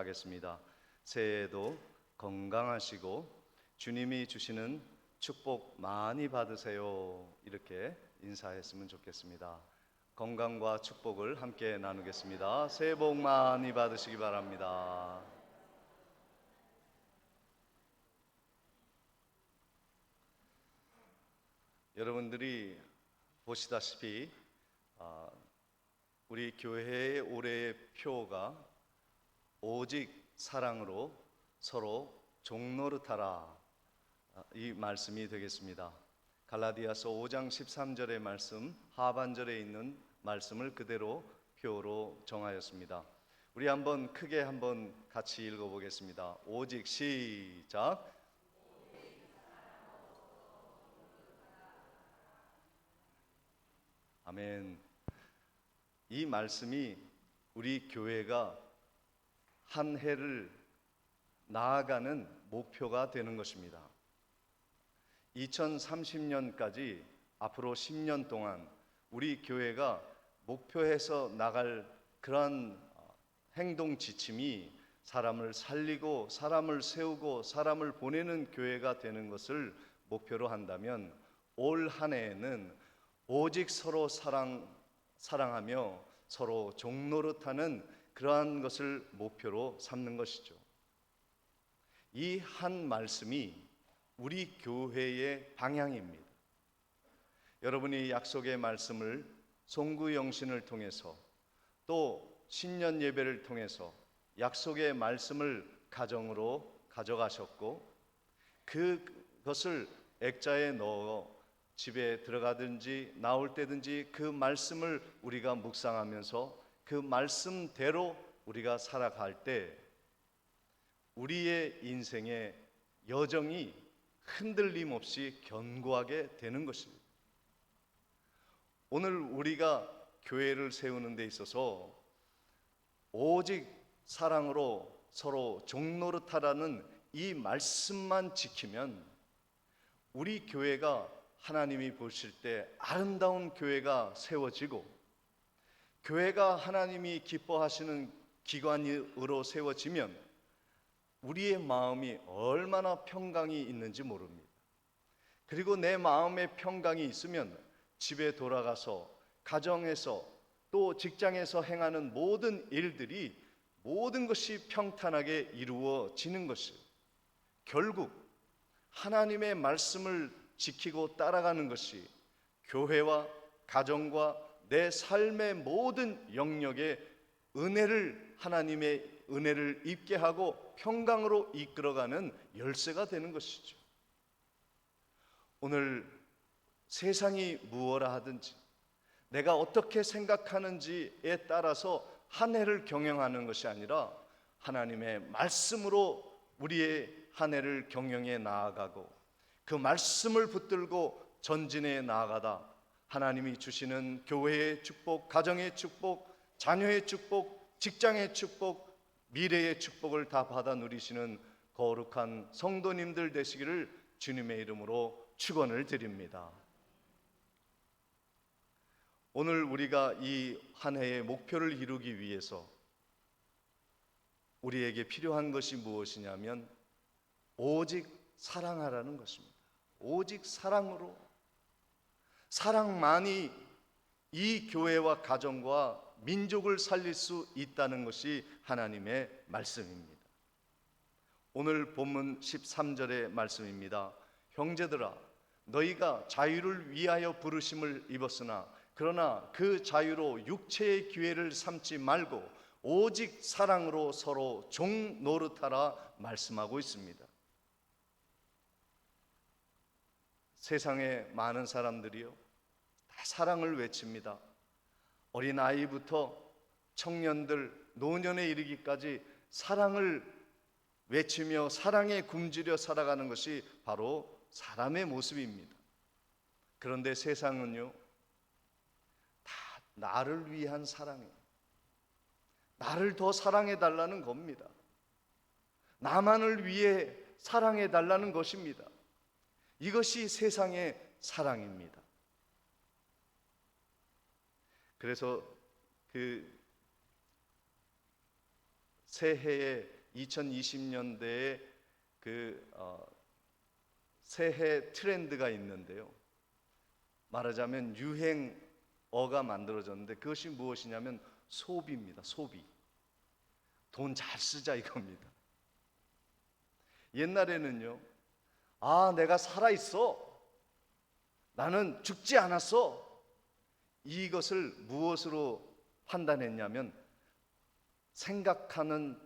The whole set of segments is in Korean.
하겠습니다. 새해에도 건강하시고 주님이 주시는 축복 많이 받으세요. 이렇게 인사했으면 좋겠습니다. 건강과 축복을 함께 나누겠습니다. 새해 복 많이 받으시기 바랍니다. 여러분들이 보시다시피 우리 교회의 올해의 표가 오직 사랑으로 서로 종노릇하라, 이 말씀이 되겠습니다. 갈라디아서 5장 13절의 말씀, 하반절에 있는 말씀을 그대로 표로 정하였습니다. 우리 한번 크게 한번 같이 읽어보겠습니다. 오직 시작. 아멘. 이 말씀이 우리 교회가 한 해를 나아가는 목표가 되는 것입니다. 2030년까지 앞으로 10년 동안 우리 교회가 목표해서 나갈 그러한 행동 지침이 사람을 살리고 사람을 세우고 사람을 보내는 교회가 되는 것을 목표로 한다면 올 한 해에는 오직 서로 사랑하며 서로 종노릇하는 그러한 것을 목표로 삼는 것이죠. 이 한 말씀이 우리 교회의 방향입니다. 여러분이 약속의 말씀을 송구영신을 통해서 또 신년 예배를 통해서 약속의 말씀을 가정으로 가져가셨고 그것을 액자에 넣어 집에 들어가든지 나올 때든지 그 말씀을 우리가 묵상하면서 그 말씀대로 우리가 살아갈 때 우리의 인생의 여정이 흔들림 없이 견고하게 되는 것입니다. 오늘 우리가 교회를 세우는 데 있어서 오직 사랑으로 서로 종노릇하라는 이 말씀만 지키면 우리 교회가 하나님이 보실 때 아름다운 교회가 세워지고 교회가 하나님이 기뻐하시는 기관으로 세워지면 우리의 마음이 얼마나 평강이 있는지 모릅니다. 그리고 내 마음에 평강이 있으면 집에 돌아가서 가정에서 또 직장에서 행하는 모든 일들이 모든 것이 평탄하게 이루어지는 것이에요. 결국 하나님의 말씀을 지키고 따라가는 것이 교회와 가정과 내 삶의 모든 영역에 하나님의 은혜를 입게 하고 평강으로 이끌어가는 열쇠가 되는 것이죠. 오늘 세상이 무엇라 하든지 내가 어떻게 생각하는지에 따라서 한 해를 경영하는 것이 아니라 하나님의 말씀으로 우리의 한 해를 경영해 나아가고 그 말씀을 붙들고 전진해 나아가다 하나님이 주시는 교회의 축복, 가정의 축복, 자녀의 축복, 직장의 축복, 미래의 축복을 다 받아 누리시는 거룩한 성도님들 되시기를 주님의 이름으로 축원을 드립니다. 오늘 우리가 이 한 해의 목표를 이루기 위해서 우리에게 필요한 것이 무엇이냐면 오직 사랑하라는 것입니다. 오직 사랑으로, 사랑만이 이 교회와 가정과 민족을 살릴 수 있다는 것이 하나님의 말씀입니다. 오늘 본문 13절의 말씀입니다. 형제들아, 너희가 자유를 위하여 부르심을 입었으나 그러나 그 자유로 육체의 기회를 삼지 말고 오직 사랑으로 서로 종 노릇하라 말씀하고 있습니다. 세상에 많은 사람들이요 다 사랑을 외칩니다. 어린아이부터 청년들, 노년에 이르기까지 사랑을 외치며 사랑에 굶주려 살아가는 것이 바로 사람의 모습입니다. 그런데 세상은요 다 나를 위한 사랑이에요. 나를 더 사랑해 달라는 겁니다. 나만을 위해 사랑해 달라는 것입니다. 이것이 세상의 사랑입니다. 그래서 그 새해에 2020년대에 새해 트렌드가 있는데요. 말하자면 유행어가 만들어졌는데 그것이 무엇이냐면 소비입니다. 소비. 돈 잘 쓰자 이겁니다. 옛날에는요, 내가 살아있어. 나는 죽지 않았어. 이것을 무엇으로 판단했냐면 생각하는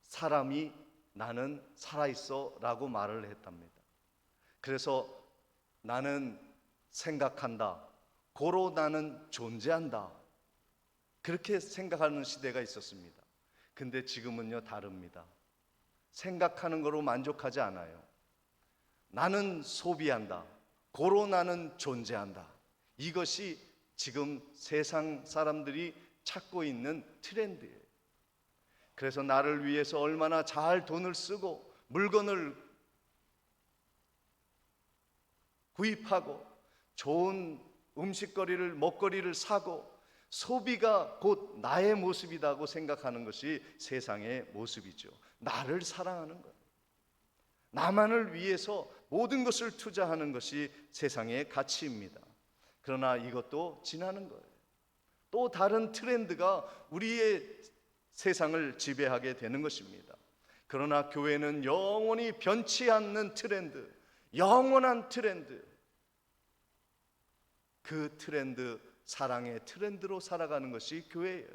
사람이 나는 살아있어 라고 말을 했답니다. 그래서 나는 생각한다. 고로 나는 존재한다. 그렇게 생각하는 시대가 있었습니다. 근데 지금은요, 다릅니다. 생각하는 거로 만족하지 않아요. 나는 소비한다. 고로 나는 존재한다. 이것이 지금 세상 사람들이 찾고 있는 트렌드예요. 그래서 나를 위해서 얼마나 잘 돈을 쓰고 물건을 구입하고 좋은 음식거리를 먹거리를 사고 소비가 곧 나의 모습이라고 생각하는 것이 세상의 모습이죠. 나를 사랑하는 거예요. 나만을 위해서 모든 것을 투자하는 것이 세상의 가치입니다. 그러나 이것도 지나는 거예요. 또 다른 트렌드가 우리의 세상을 지배하게 되는 것입니다. 그러나 교회는 영원히 변치 않는 트렌드, 영원한 트렌드, 그 트렌드, 사랑의 트렌드로 살아가는 것이 교회예요.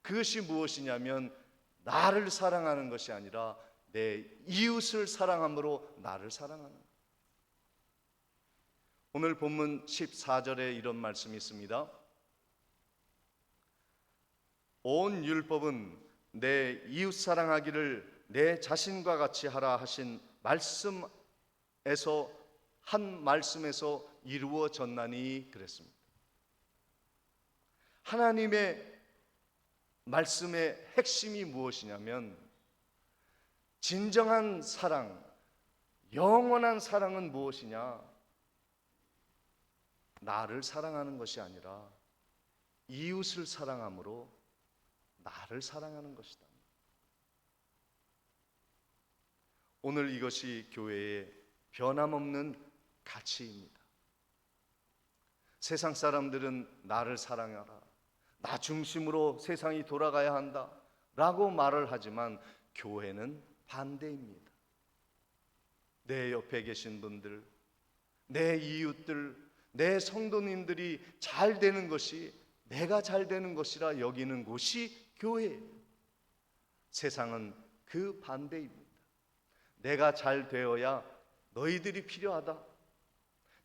그것이 무엇이냐면 나를 사랑하는 것이 아니라 내 이웃을 사랑함으로 나를 사랑하는 거예요. 오늘 본문 14절에 이런 말씀이 있습니다. 온 율법은 내 이웃 사랑하기를 내 자신과 같이 하라 하신 말씀에서 한 말씀에서 이루어졌나니 그랬습니다. 하나님의 말씀의 핵심이 무엇이냐면 진정한 사랑, 영원한 사랑은 무엇이냐? 나를 사랑하는 것이 아니라 이웃을 사랑함으로 나를 사랑하는 것이다. 오늘 이것이 교회의 변함없는 가치입니다. 세상 사람들은 나를 사랑하라, 나 중심으로 세상이 돌아가야 한다 라고 말을 하지만 교회는 반대입니다. 내 옆에 계신 분들, 내 이웃들, 내 성도님들이 잘 되는 것이 내가 잘 되는 것이라 여기는 곳이 교회예요. 세상은 그 반대입니다. 내가 잘 되어야 너희들이 필요하다.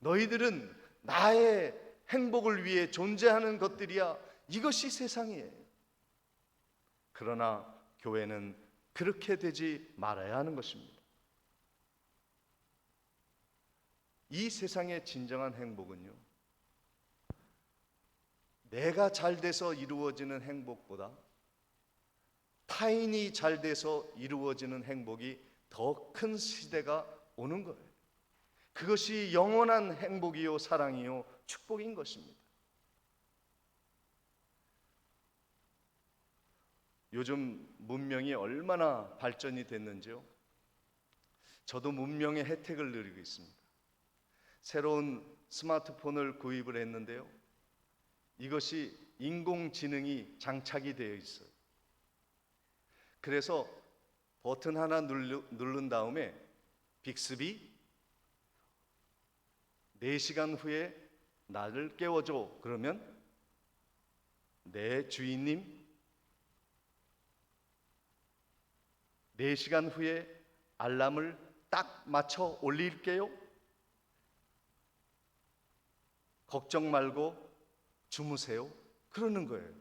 너희들은 나의 행복을 위해 존재하는 것들이야. 이것이 세상이에요. 그러나 교회는 그렇게 되지 말아야 하는 것입니다. 이 세상의 진정한 행복은요, 내가 잘 돼서 이루어지는 행복보다 타인이 잘 돼서 이루어지는 행복이 더 큰 시대가 오는 거예요. 그것이 영원한 행복이요, 사랑이요, 축복인 것입니다. 요즘 문명이 얼마나 발전이 됐는지요. 저도 문명의 혜택을 누리고 있습니다. 새로운 스마트폰을 구입을 했는데요, 이것이 인공지능이 장착이 되어 있어요. 그래서 버튼 하나 누른 다음에 빅스비 4시간 후에 나를 깨워줘. 그러면 네 주인님 4시간 후에 알람을 딱 맞춰 올릴게요. 걱정 말고 주무세요. 그러는 거예요.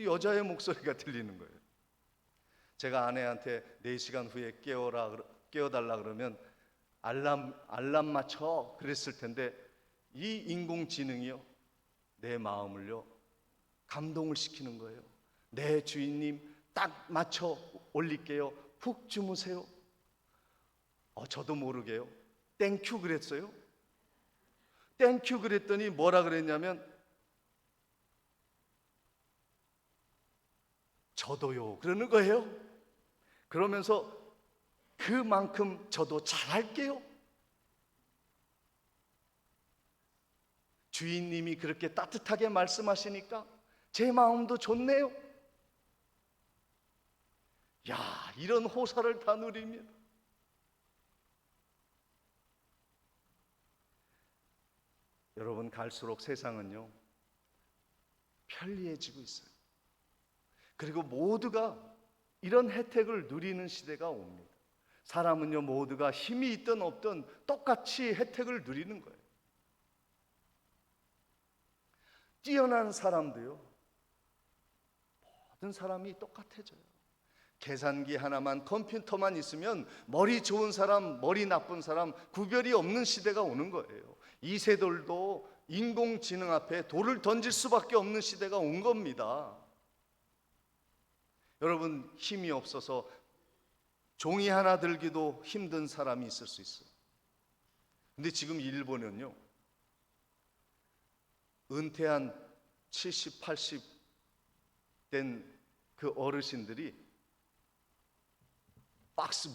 여자의 목소리가 들리는 거예요. 제가 아내한테 4시간 후에 깨워달라 그러면 알람 맞춰 그랬을 텐데 이 인공지능이요, 내 마음을요 감동을 시키는 거예요. 네 주인님 딱 맞춰 올릴게요. 푹 주무세요. 저도 모르게요, 땡큐 그랬어요. 땡큐 그랬더니 뭐라 그랬냐면 저도요 그러는 거예요. 그러면서 그만큼 저도 잘할게요. 주인님이 그렇게 따뜻하게 말씀하시니까 제 마음도 좋네요. 야, 이런 호사를 다 누립니다. 여러분, 갈수록 세상은요 편리해지고 있어요. 그리고 모두가 이런 혜택을 누리는 시대가 옵니다. 사람은요 모두가 힘이 있든 없든 똑같이 혜택을 누리는 거예요. 뛰어난 사람도요 모든 사람이 똑같아져요. 계산기 하나만, 컴퓨터만 있으면 머리 좋은 사람, 머리 나쁜 사람 구별이 없는 시대가 오는 거예요. 이 세돌도 인공지능 앞에 돌을 던질 수밖에 없는 시대가 온 겁니다. 여러분, 힘이 없어서 종이 하나 들기도 힘든 사람이 있을 수 있어요. 근데 지금 일본은요 은퇴한 70, 80 된 그 어르신들이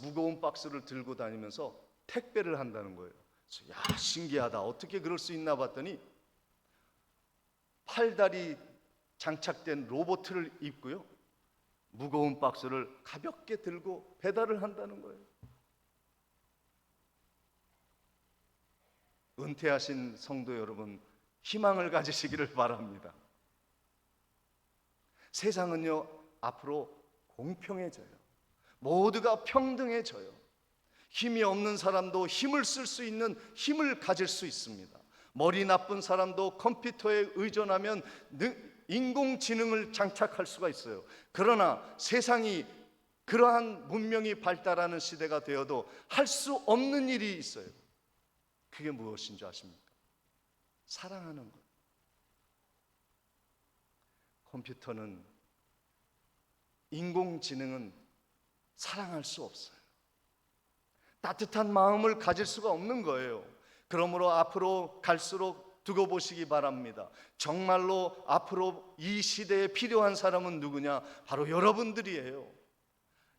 무거운 박스를 들고 다니면서 택배를 한다는 거예요. 그래서 야, 신기하다. 어떻게 그럴 수 있나 봤더니 팔다리 장착된 로봇을 입고요 무거운 박스를 가볍게 들고 배달을 한다는 거예요. 은퇴하신 성도 여러분, 희망을 가지시기를 바랍니다. 세상은요 앞으로 공평해져요. 모두가 평등해져요. 힘이 없는 사람도 힘을 쓸 수 있는 힘을 가질 수 있습니다. 머리 나쁜 사람도 컴퓨터에 의존하면 인공지능을 장착할 수가 있어요. 그러나 세상이 그러한 문명이 발달하는 시대가 되어도 할 수 없는 일이 있어요. 그게 무엇인 줄 아십니까? 사랑하는 것. 컴퓨터는, 인공지능은 사랑할 수 없어요. 따뜻한 마음을 가질 수가 없는 거예요. 그러므로 앞으로 갈수록 두고 보시기 바랍니다. 정말로 앞으로 이 시대에 필요한 사람은 누구냐? 바로 여러분들이에요.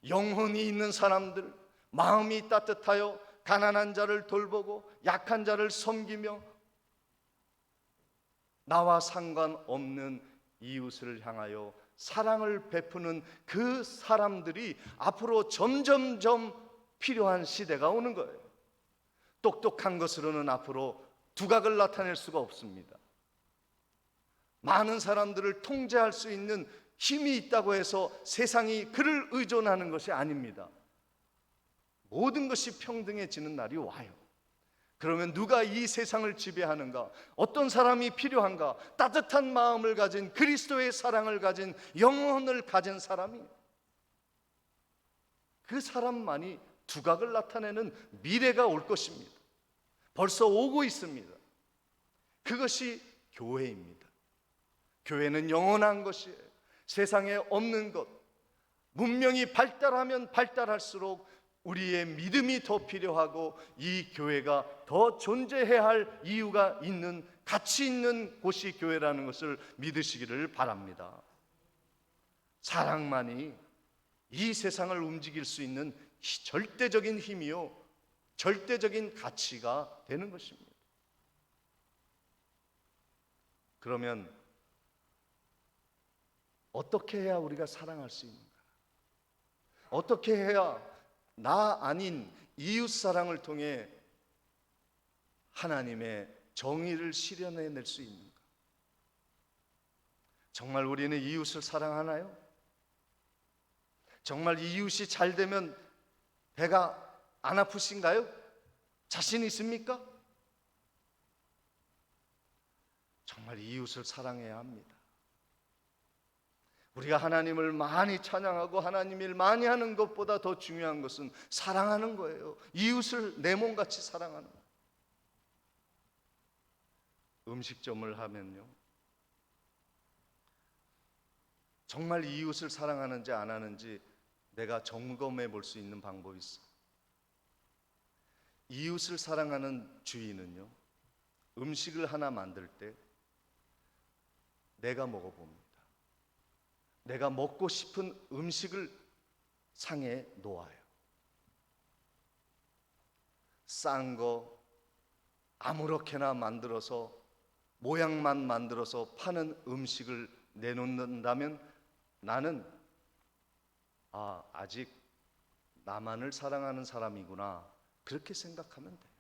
영혼이 있는 사람들, 마음이 따뜻하여 가난한 자를 돌보고 약한 자를 섬기며 나와 상관없는 이웃을 향하여 사랑을 베푸는 그 사람들이 앞으로 점점점 필요한 시대가 오는 거예요. 똑똑한 것으로는 앞으로 두각을 나타낼 수가 없습니다. 많은 사람들을 통제할 수 있는 힘이 있다고 해서 세상이 그를 의존하는 것이 아닙니다. 모든 것이 평등해지는 날이 와요. 그러면 누가 이 세상을 지배하는가? 어떤 사람이 필요한가? 따뜻한 마음을 가진, 그리스도의 사랑을 가진, 영혼을 가진 사람이, 그 사람만이 두각을 나타내는 미래가 올 것입니다. 벌써 오고 있습니다. 그것이 교회입니다. 교회는 영원한 것이에요. 세상에 없는 것. 문명이 발달하면 발달할수록 우리의 믿음이 더 필요하고 이 교회가 더 존재해야 할 이유가 있는, 가치 있는 곳이 교회라는 것을 믿으시기를 바랍니다. 사랑만이 이 세상을 움직일 수 있는 절대적인 힘이요 절대적인 가치가 되는 것입니다. 그러면 어떻게 해야 우리가 사랑할 수 있는가? 어떻게 해야 나 아닌 이웃 사랑을 통해 하나님의 정의를 실현해낼 수 있는가? 정말 우리는 이웃을 사랑하나요? 정말 이웃이 잘 되면 배가 안 아프신가요? 자신 있습니까? 정말 이웃을 사랑해야 합니다. 우리가 하나님을 많이 찬양하고 하나님 일 많이 하는 것보다 더 중요한 것은 사랑하는 거예요. 이웃을 내 몸같이 사랑하는 거예요. 음식점을 하면요, 정말 이웃을 사랑하는지 안 하는지 내가 점검해 볼 수 있는 방법이 있어요. 이웃을 사랑하는 주인은요, 음식을 하나 만들 때 내가 먹어봅니다. 내가 먹고 싶은 음식을 상에 놓아요. 싼 거 아무렇게나 만들어서 모양만 만들어서 파는 음식을 내놓는다면 나는 아직 나만을 사랑하는 사람이구나, 그렇게 생각하면 돼요.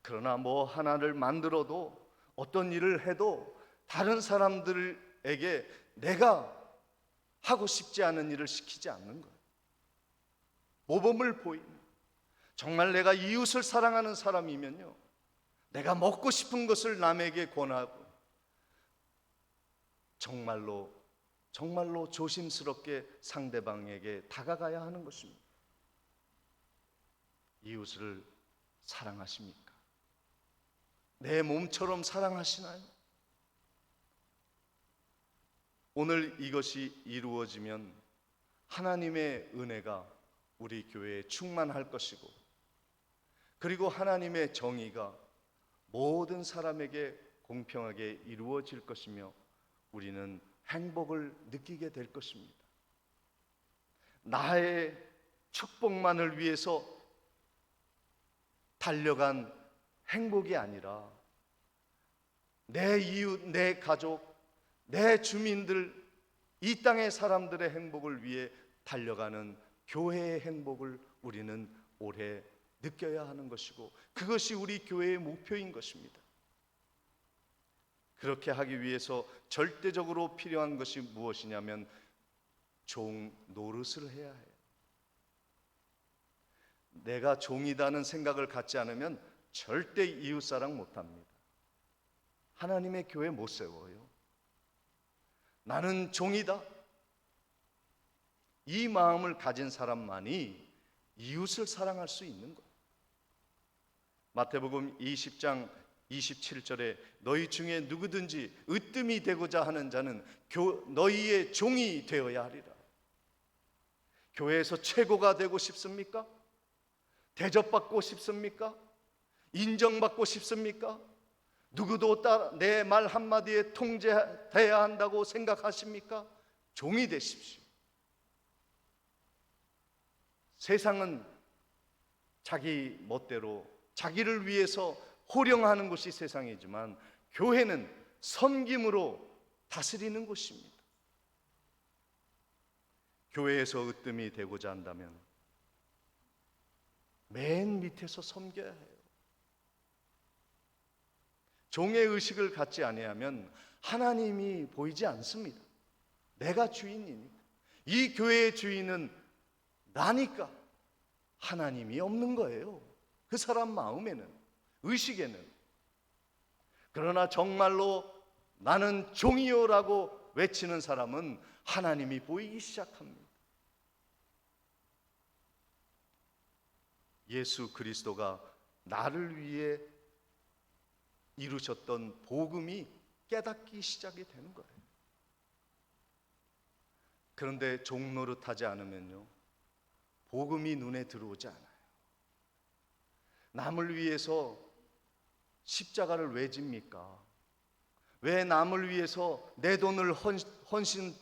그러나 뭐 하나를 만들어도 어떤 일을 해도 다른 사람들에게 내가 하고 싶지 않은 일을 시키지 않는 거예요. 모범을 보이는, 정말 내가 이웃을 사랑하는 사람이면요, 내가 먹고 싶은 것을 남에게 권하고 정말로 조심스럽게 상대방에게 다가가야 하는 것입니다. 이웃을 사랑하십니까? 내 몸처럼 사랑하시나요? 오늘 이것이 이루어지면 하나님의 은혜가 우리 교회에 충만할 것이고, 그리고 하나님의 정의가 모든 사람에게 공평하게 이루어질 것이며 우리는 행복을 느끼게 될 것입니다. 나의 축복만을 위해서 달려간 행복이 아니라 내 이웃, 내 가족, 내 주민들, 이 땅의 사람들의 행복을 위해 달려가는 교회의 행복을 우리는 오래 느껴야 하는 것이고, 그것이 우리 교회의 목표인 것입니다. 그렇게 하기 위해서 절대적으로 필요한 것이 무엇이냐면 종 노릇을 해야 해요. 내가 종이다는 생각을 갖지 않으면 절대 이웃사랑 못합니다. 하나님의 교회 못 세워요. 나는 종이다, 이 마음을 가진 사람만이 이웃을 사랑할 수 있는 거예요. 마태복음 20장 27절에 너희 중에 누구든지 으뜸이 되고자 하는 자는 너희의 종이 되어야 하리라. 교회에서 최고가 되고 싶습니까? 대접받고 싶습니까? 인정받고 싶습니까? 누구도 내 말 한마디에 통제돼야 한다고 생각하십니까? 종이 되십시오. 세상은 자기 멋대로 자기를 위해서 호령하는 것이 세상이지만 교회는 섬김으로 다스리는 곳입니다. 교회에서 으뜸이 되고자 한다면 맨 밑에서 섬겨야 해요. 종의 의식을 갖지 아니하면 하나님이 보이지 않습니다. 내가 주인이니까, 이 교회의 주인은 나니까 하나님이 없는 거예요. 그 사람 마음에는, 의식에는. 그러나 정말로 나는 종이요라고 외치는 사람은 하나님이 보이기 시작합니다. 예수 그리스도가 나를 위해 이루셨던 복음이 깨닫기 시작이 되는 거예요. 그런데 종노릇하지 않으면요, 복음이 눈에 들어오지 않아요. 남을 위해서 십자가를 왜 집니까? 왜 남을 위해서 내 돈을 헌신하고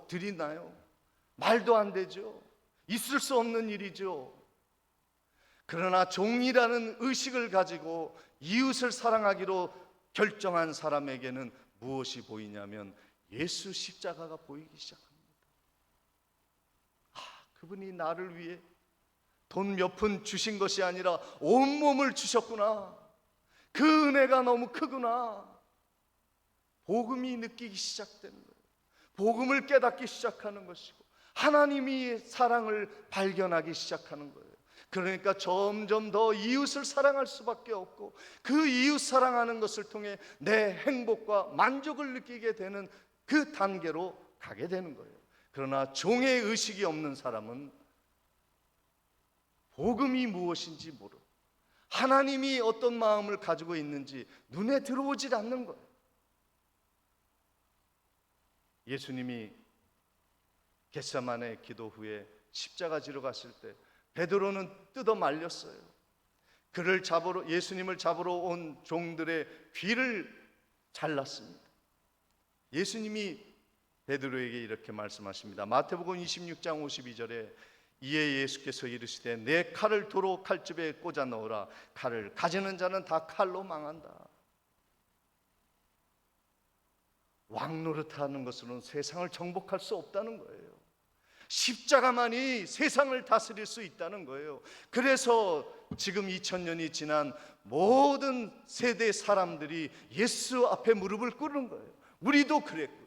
드리나요? 말도 안 되죠. 있을 수 없는 일이죠. 그러나 종이라는 의식을 가지고 이웃을 사랑하기로 결정한 사람에게는 무엇이 보이냐면 예수 십자가가 보이기 시작합니다. 그분이 나를 위해 돈 몇 푼 주신 것이 아니라 온몸을 주셨구나. 그 은혜가 너무 크구나. 복음이 느끼기 시작되는 거예요. 복음을 깨닫기 시작하는 것이고 하나님이 사랑을 발견하기 시작하는 거예요. 그러니까 점점 더 이웃을 사랑할 수밖에 없고 그 이웃 사랑하는 것을 통해 내 행복과 만족을 느끼게 되는 그 단계로 가게 되는 거예요. 그러나 종의 의식이 없는 사람은 복음이 무엇인지 모르고 하나님이 어떤 마음을 가지고 있는지 눈에 들어오질 않는 거예요. 예수님이 겟세마네 기도 후에 십자가 지러 갔을 때 베드로는 뜯어 말렸어요. 예수님을 잡으러 온 종들의 귀를 잘랐습니다. 예수님이 베드로에게 이렇게 말씀하십니다. 마태복음 26장 52절에 이에 예수께서 이르시되 내 칼을 도로 칼집에 꽂아 넣으라. 칼을 가지는 자는 다 칼로 망한다. 왕 노릇하는 것으로는 세상을 정복할 수 없다는 거예요. 십자가만이 세상을 다스릴 수 있다는 거예요. 그래서 지금 2000년이 지난 모든 세대 사람들이 예수 앞에 무릎을 꿇는 거예요. 우리도 그랬고,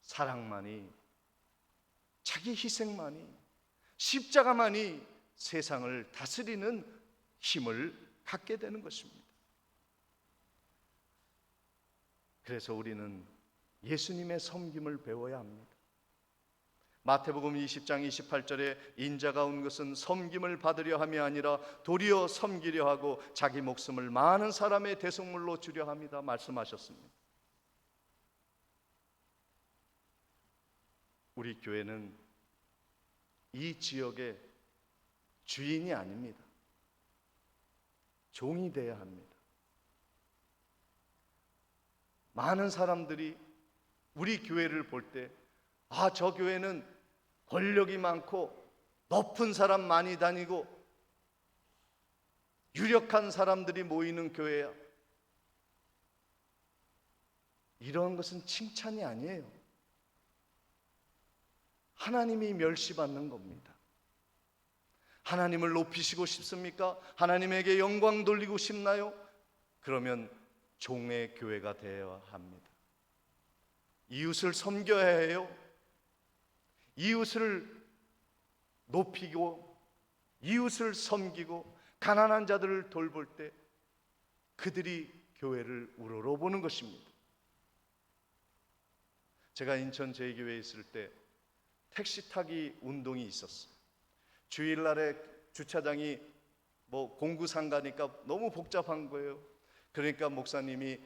사랑만이, 자기 희생만이, 십자가만이 세상을 다스리는 힘을 갖게 되는 것입니다. 그래서 우리는 예수님의 섬김을 배워야 합니다. 마태복음 20장 28절에 인자가 온 것은 섬김을 받으려 함이 아니라 도리어 섬기려 하고 자기 목숨을 많은 사람의 대속물로 주려 합니다 말씀하셨습니다. 우리 교회는 이 지역의 주인이 아닙니다. 종이 되어야 합니다. 많은 사람들이 우리 교회를 볼 때 저 교회는 권력이 많고 높은 사람 많이 다니고 유력한 사람들이 모이는 교회야. 이런 것은 칭찬이 아니에요. 하나님이 멸시받는 겁니다. 하나님을 높이시고 싶습니까? 하나님에게 영광 돌리고 싶나요? 그러면 종의 교회가 되어야 합니다. 이웃을 섬겨야 해요. 이웃을 높이고 이웃을 섬기고 가난한 자들을 돌볼 때 그들이 교회를 우러러보는 것입니다. 제가 인천 제2교회에 있을 때 택시 타기 운동이 있었어요. 주일날에 주차장이 공구상 가니까 너무 복잡한 거예요. 그러니까 목사님이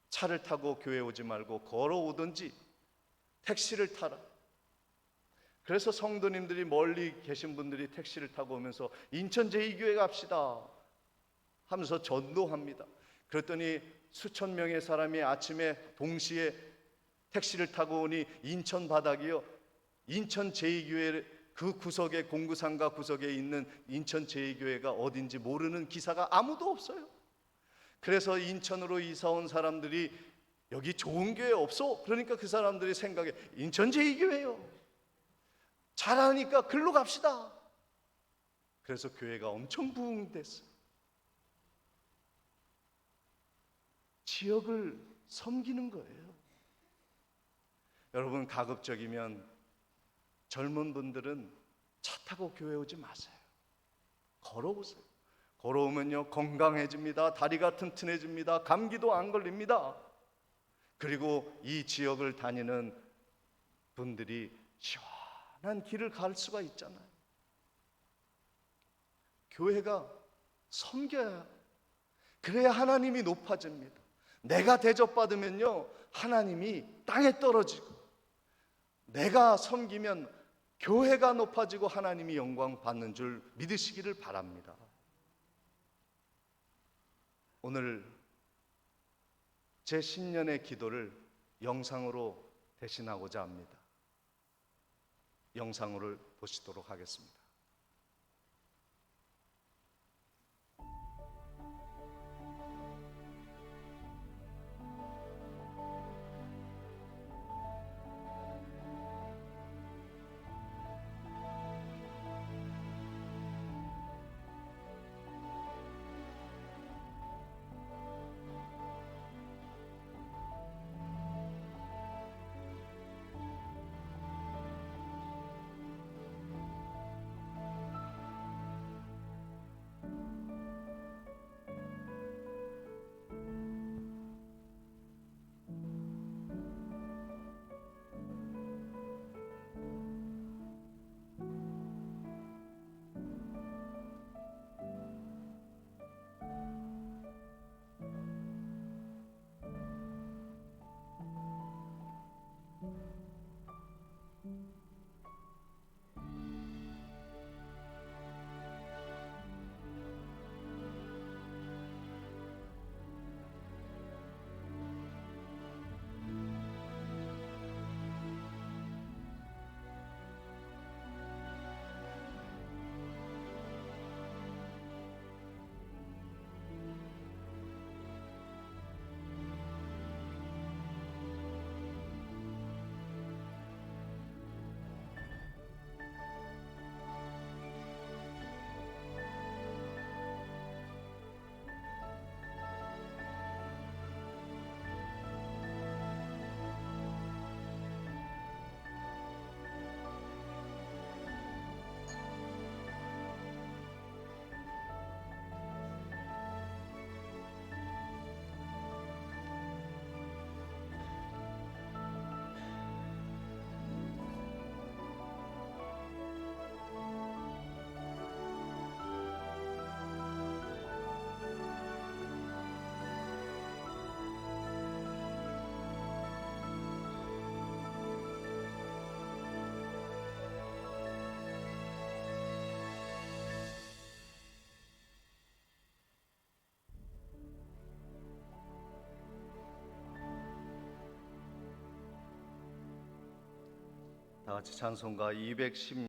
차를 타고 교회 오지 말고 걸어오든지 택시를 타라. 그래서 성도님들이 멀리 계신 분들이 택시를 타고 오면서 인천 제2교회 갑시다 하면서 전도합니다. 그랬더니 수천 명의 사람이 아침에 동시에 택시를 타고 오니 인천 바닥이요, 인천 제2교회 그 구석에, 공구상가 구석에 있는 인천 제2교회가 어딘지 모르는 기사가 아무도 없어요. 그래서 인천으로 이사 온 사람들이 여기 좋은 교회 없어? 그러니까 그 사람들이 생각해, 인천 제2교회요, 잘하니까 글로 갑시다. 그래서 교회가 엄청 부흥됐어요. 지역을 섬기는 거예요. 여러분, 가급적이면 젊은 분들은 차 타고 교회 오지 마세요. 걸어오세요. 걸어오면요, 건강해집니다. 다리가 튼튼해집니다. 감기도 안 걸립니다. 그리고 이 지역을 다니는 분들이 시원한 길을 갈 수가 있잖아요. 교회가 섬겨야, 그래야 하나님이 높아집니다. 내가 대접받으면요, 하나님이 땅에 떨어지고, 내가 섬기면 교회가 높아지고 하나님이 영광 받는 줄 믿으시기를 바랍니다. 오늘 제 신년의 기도를 영상으로 대신하고자 합니다. 영상으로 보시도록 하겠습니다. 다 같이 찬송가 210